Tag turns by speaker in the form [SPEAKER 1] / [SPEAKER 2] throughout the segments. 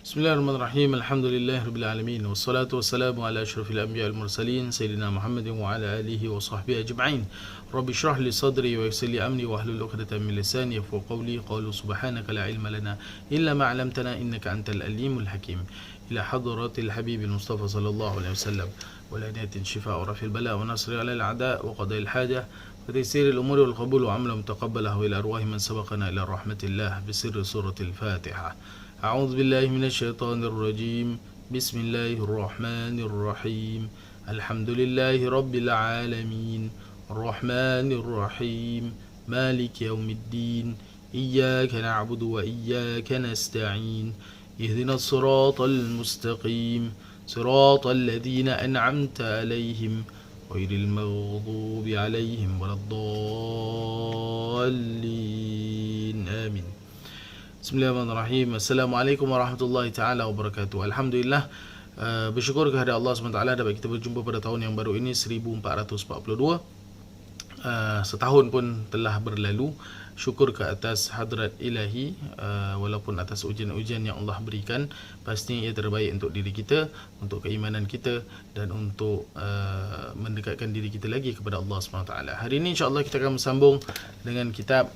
[SPEAKER 1] Bismillahirrahmanirrahim. Alhamdulillahirabbil alamin. Wassalatu wassalamu ala asyrafil anbiya'i wal mursalin sayyidina Muhammadin wa ala alihi wa sahbihi ajma'in. Rabbi shrah li sadri wa yassir li amri wa hlul 'uqdatam min lisani yafqahu qawli. Qalu subhanaka la ilma lana illa ma 'allamtana innaka antal alimul hakim. Ila hadratil habibil mustafa sallallahu alaihi wasallam wa la niyatin shifaa wa rafil bala wa nasri 'ala al-a'da wa qada'il haja wa taysir al-umuri wal qabul wa 'amalan mutaqabbalah wa ila arwahi man sabaqana ila rahmatillah bi sirri suratil Fatihah. أعوذ بالله من الشيطان الرجيم بسم الله الرحمن الرحيم الحمد لله رب العالمين الرحمن الرحيم مالك يوم الدين إياك نعبد وإياك نستعين اهدنا الصراط المستقيم صراط الذين أنعمت عليهم غير المغضوب عليهم ولا الضالين آمين. Bismillahirrahmanirrahim. Assalamualaikum warahmatullahi ta'ala wabarakatuh. Alhamdulillah, bersyukur kehadirat Allah SWT dapat kita berjumpa pada tahun yang baru ini 1442. Setahun pun telah berlalu. Syukur ke atas hadrat ilahi, walaupun atas ujian-ujian yang Allah berikan, pastinya ia terbaik untuk diri kita, untuk keimanan kita, dan untuk mendekatkan diri kita lagi kepada Allah SWT. Hari ini insyaAllah kita akan bersambung dengan kitab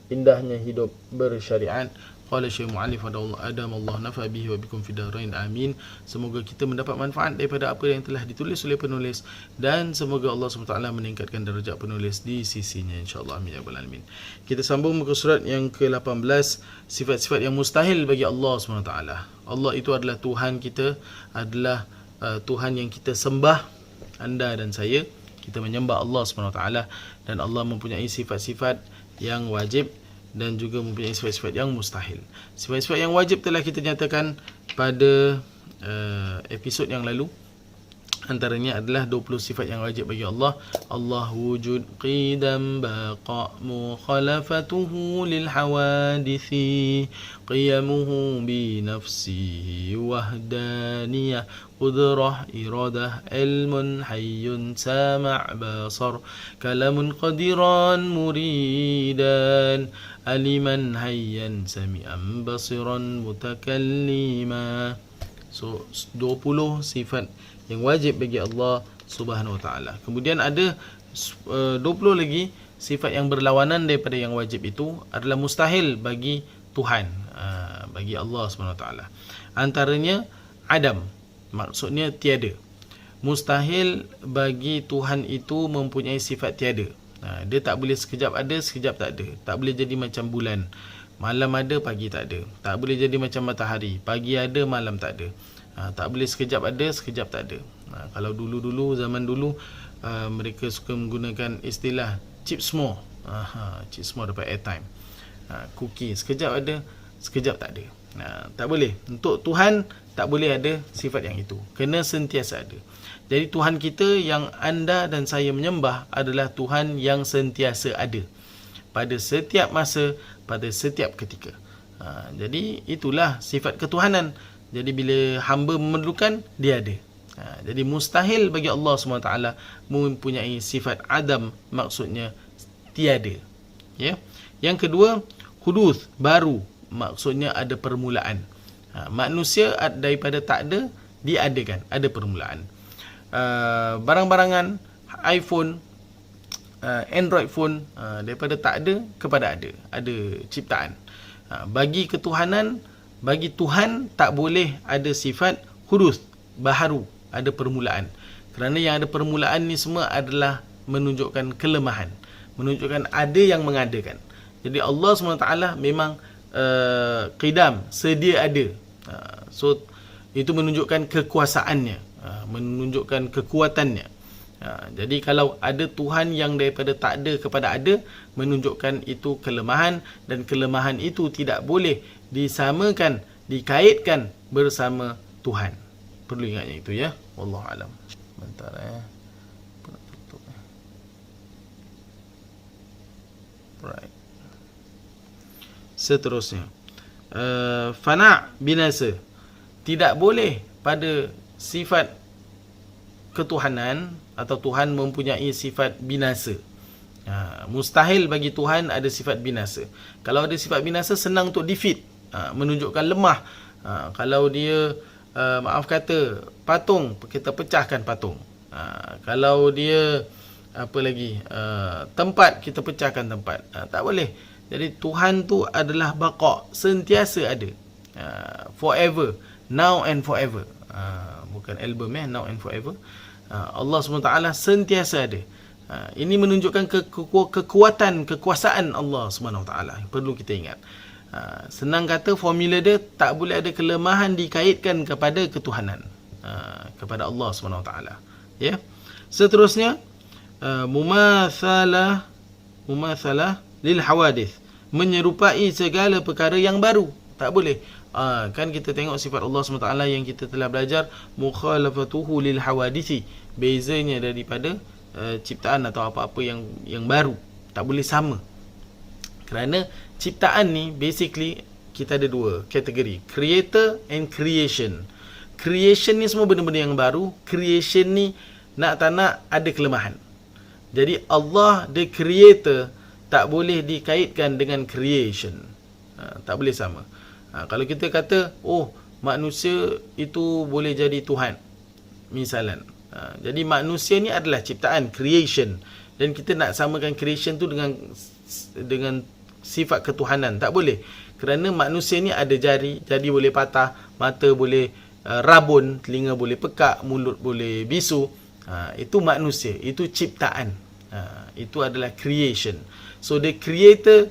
[SPEAKER 1] Indahnya Hidup Bersyariat. Qala Syekh Mu'allif Adam Allah nafa bihi wa bikum fid darain amin. Semoga kita mendapat manfaat daripada apa yang telah ditulis oleh penulis, dan semoga Allah SWT meningkatkan darjat penulis di sisinya, insyaAllah, amin ya rabbal alamin. Kita sambung muka surat yang ke-18, sifat-sifat yang mustahil bagi Allah SWT. Allah itu adalah Tuhan kita, adalah Tuhan yang kita sembah, anda dan saya. Kita menyembah Allah SWT, dan Allah mempunyai sifat-sifat yang wajib dan juga mempunyai sifat-sifat yang mustahil. Sifat-sifat yang wajib telah kita nyatakan pada episod yang lalu. Antaranya adalah 20 sifat yang wajib bagi Allah. Allah wujud qidam baqa mukhalafatuhu lil hawadithi qiyamuhu bi nafsihi wahdaniyah qudrah iradah ilmun hayyun sama' basar kalamun qadiran muridan aliman hayyan sami'an basiran mutakallima. So 20 sifat yang wajib bagi Allah Subhanahu Wa Taala. Kemudian ada 20 lagi sifat yang berlawanan daripada yang wajib itu adalah mustahil bagi Tuhan, bagi Allah Subhanahu Wa Taala. Antaranya adam, maksudnya tiada. Mustahil bagi Tuhan itu mempunyai sifat tiada. Dia tak boleh sekejap ada, sekejap tak ada. Tak boleh jadi macam bulan, malam ada, pagi tak ada. Tak boleh jadi macam matahari, pagi ada, malam tak ada. Tak boleh sekejap ada, sekejap tak ada. Kalau dulu-dulu, zaman dulu, mereka suka menggunakan istilah chip semua. Chip semua dapat airtime. Cookie, sekejap ada, sekejap tak ada. Tak boleh. Untuk Tuhan, tak boleh ada sifat yang itu. Kena sentiasa ada. Jadi Tuhan kita yang anda dan saya menyembah adalah Tuhan yang sentiasa ada, pada setiap masa, pada setiap ketika. Jadi itulah sifat ketuhanan. Jadi bila hamba memerlukan, dia ada. Jadi mustahil bagi Allah SWT mempunyai sifat adam, maksudnya tiada. Ya. Yang kedua, huduth, baru, maksudnya ada permulaan. Manusia daripada tak ada, diadakan, ada permulaan. Barang-barangan, iPhone, Android phone, daripada tak ada kepada ada ciptaan. Bagi ketuhanan, bagi Tuhan tak boleh ada sifat huduth, baharu, ada permulaan. Kerana yang ada permulaan ni semua adalah menunjukkan kelemahan, menunjukkan ada yang mengadakan. Jadi Allah SWT memang qidam, sedia ada. So itu menunjukkan kekuasaannya, menunjukkan kekuatannya. Jadi kalau ada Tuhan yang daripada tak ada kepada ada, menunjukkan itu kelemahan, dan kelemahan itu tidak boleh disamakan, dikaitkan bersama Tuhan. Perlu ingatnya itu, ya. Wallahu alam. Bentar tutup. Right. Seterusnya, fana', binasa. Tidak boleh pada sifat ketuhanan atau Tuhan mempunyai sifat binasa. Mustahil bagi Tuhan ada sifat binasa. Kalau ada sifat binasa, senang untuk defeat, menunjukkan lemah, Kalau dia maaf kata patung, kita pecahkan patung. Kalau dia apa lagi, tempat, kita pecahkan tempat. Tak boleh. Jadi Tuhan tu adalah baqa, sentiasa ada, forever, now and forever. Bukan album now and forever. Allah SWT sentiasa ada. Ini menunjukkan kekuasaan Allah SWT. Perlu kita ingat. Senang kata, formula dia tak boleh ada kelemahan dikaitkan kepada ketuhanan, kepada Allah SWT. Ya. Seterusnya, mumatsalah lil hawadith, menyerupai segala perkara yang baru. Tak boleh. Kan kita tengok sifat Allah SWT yang kita telah belajar, mukhalafatuhu lil hawadithi, bezanya daripada ciptaan atau apa-apa yang baru. Tak boleh sama. Kerana ciptaan ni basically kita ada dua kategori, creator and creation. Creation ni semua benda-benda yang baru. Creation ni nak tak nak ada kelemahan. Jadi Allah the creator tak boleh dikaitkan dengan creation. Tak boleh sama. Kalau kita kata, oh, manusia itu boleh jadi Tuhan, misalan. Jadi manusia ni adalah ciptaan, creation. Dan kita nak samakan creation tu dengan sifat ketuhanan. Tak boleh. Kerana manusia ni ada jari boleh patah, mata boleh rabun, telinga boleh pekak, mulut boleh bisu. Itu manusia, itu ciptaan. Itu adalah creation. So the creator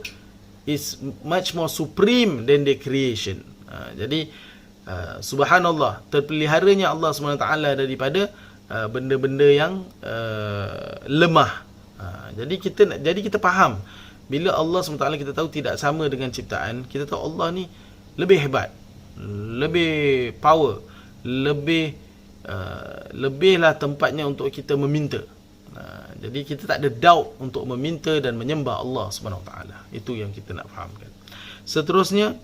[SPEAKER 1] is much more supreme than the creation. Jadi subhanallah, terpeliharanya Allah SWT daripada benda-benda yang lemah. Jadi kita faham, bila Allah SWT kita tahu tidak sama dengan ciptaan, kita tahu Allah ni lebih hebat, lebih power, lebihlah tempatnya untuk kita meminta. Jadi kita tak ada doubt untuk meminta dan menyembah Allah SWT. Itu yang kita nak fahamkan. Seterusnya,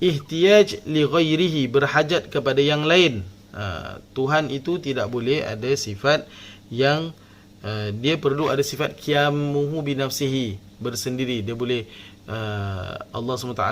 [SPEAKER 1] ihtiyaj li ghairihi, berhajat kepada yang lain. Tuhan itu tidak boleh ada sifat yang dia perlu ada sifat qiyamuhu bi nafsihi, bersendiri. Dia boleh Allah SWT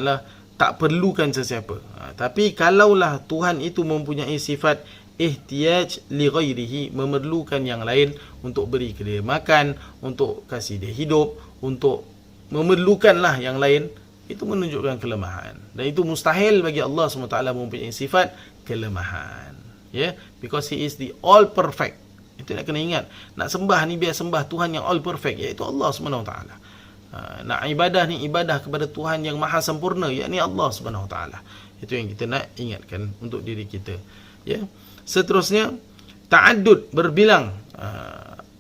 [SPEAKER 1] tak perlukan sesiapa. Tapi kalaulah Tuhan itu mempunyai sifat ihtiyaj li ghairihi, memerlukan yang lain untuk beri dia makan, untuk kasih dia hidup, untuk memerlukanlah yang lain, itu menunjukkan kelemahan. Dan itu mustahil bagi Allah SWT mempunyai sifat kelemahan. Ya, because he is the all perfect. Itu nak kena ingat. Nak sembah ni biar sembah Tuhan yang all perfect, iaitu Allah SWT. Nak ibadah ni ibadah kepada Tuhan yang maha sempurna, yakni Allah SWT. Itu yang kita nak ingatkan untuk diri kita. Ya. Seterusnya, ta'addud, berbilang.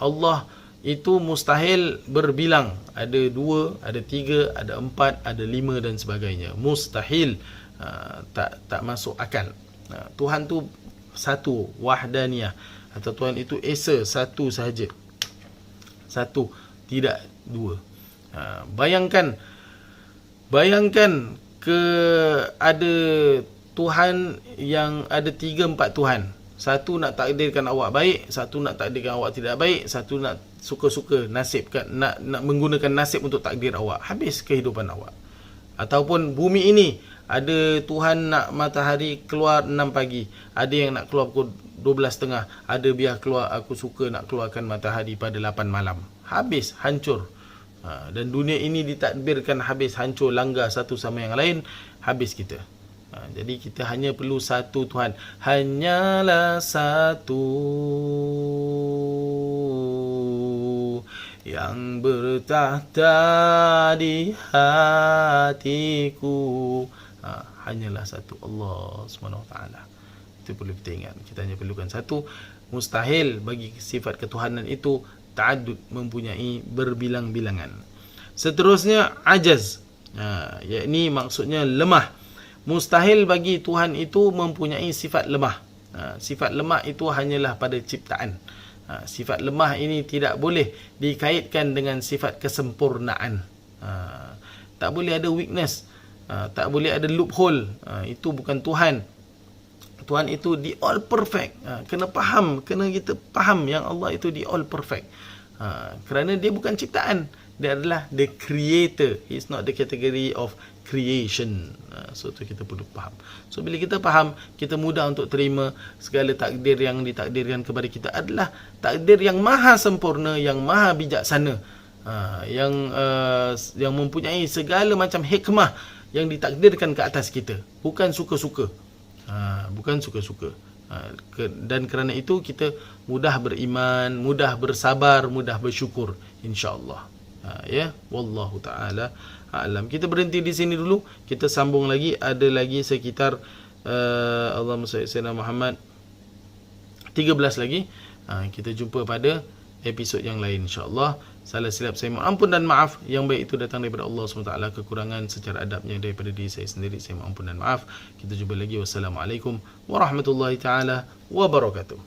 [SPEAKER 1] Allah itu mustahil berbilang. Ada 2, ada 3, ada 4, ada 5 dan sebagainya. Mustahil. Tak masuk akal. Tuhan tu satu, wahdaniyah. Atau Tuhan itu esa, satu sahaja. Satu, tidak 2. Bayangkan ada Tuhan yang ada 3-4 Tuhan. Satu nak takdirkan awak baik, satu nak takdirkan awak tidak baik, satu nak suka-suka nasibkan, nak menggunakan nasib untuk takdir awak. Habis kehidupan awak. Ataupun bumi ini, ada Tuhan nak matahari keluar 6 pagi, ada yang nak keluar pukul 12.30, ada biar keluar, aku suka nak keluarkan matahari pada 8 malam. Habis, hancur. Dan dunia ini ditakdirkan habis, hancur, langgar satu sama yang lain, habis kita. Jadi kita hanya perlu satu Tuhan. Hanyalah satu yang bertahta di hatiku. Hanyalah satu, Allah SWT. Itu perlu kita ingat. Kita hanya perlukan satu. Mustahil bagi sifat ketuhanan itu ta'addud, mempunyai berbilang-bilangan. Seterusnya, ajaz. Yakni maksudnya lemah. Mustahil bagi Tuhan itu mempunyai sifat lemah. Sifat lemah itu hanyalah pada ciptaan. Sifat lemah ini tidak boleh dikaitkan dengan sifat kesempurnaan. Tak boleh ada weakness, tak boleh ada loophole. Itu bukan Tuhan. Tuhan itu the all perfect. Kena faham, kena kita faham yang Allah itu the all perfect. Kerana dia bukan ciptaan. Dia adalah the creator. He is not the category of creation. So tu kita perlu faham. So bila kita faham, kita mudah untuk terima segala takdir yang ditakdirkan kepada kita adalah takdir yang maha sempurna, yang maha bijaksana, yang mempunyai segala macam hikmah yang ditakdirkan ke atas kita, bukan suka-suka. Bukan suka-suka. Dan kerana itu kita mudah beriman, mudah bersabar, mudah bersyukur, insya-Allah. Ya, wallahu taala a'lam. Kita berhenti di sini dulu. Kita sambung lagi, ada lagi sekitar Allahumma salli ala Muhammad 13 lagi. Kita jumpa pada episod yang lain, insya-Allah. Salah silap saya mohon ampun dan maaf. Yang baik itu datang daripada Allah SWT. Kekurangan secara adabnya daripada diri saya sendiri, saya mohon ampun dan maaf. Kita jumpa lagi. Wassalamualaikum warahmatullahi taala wabarakatuh.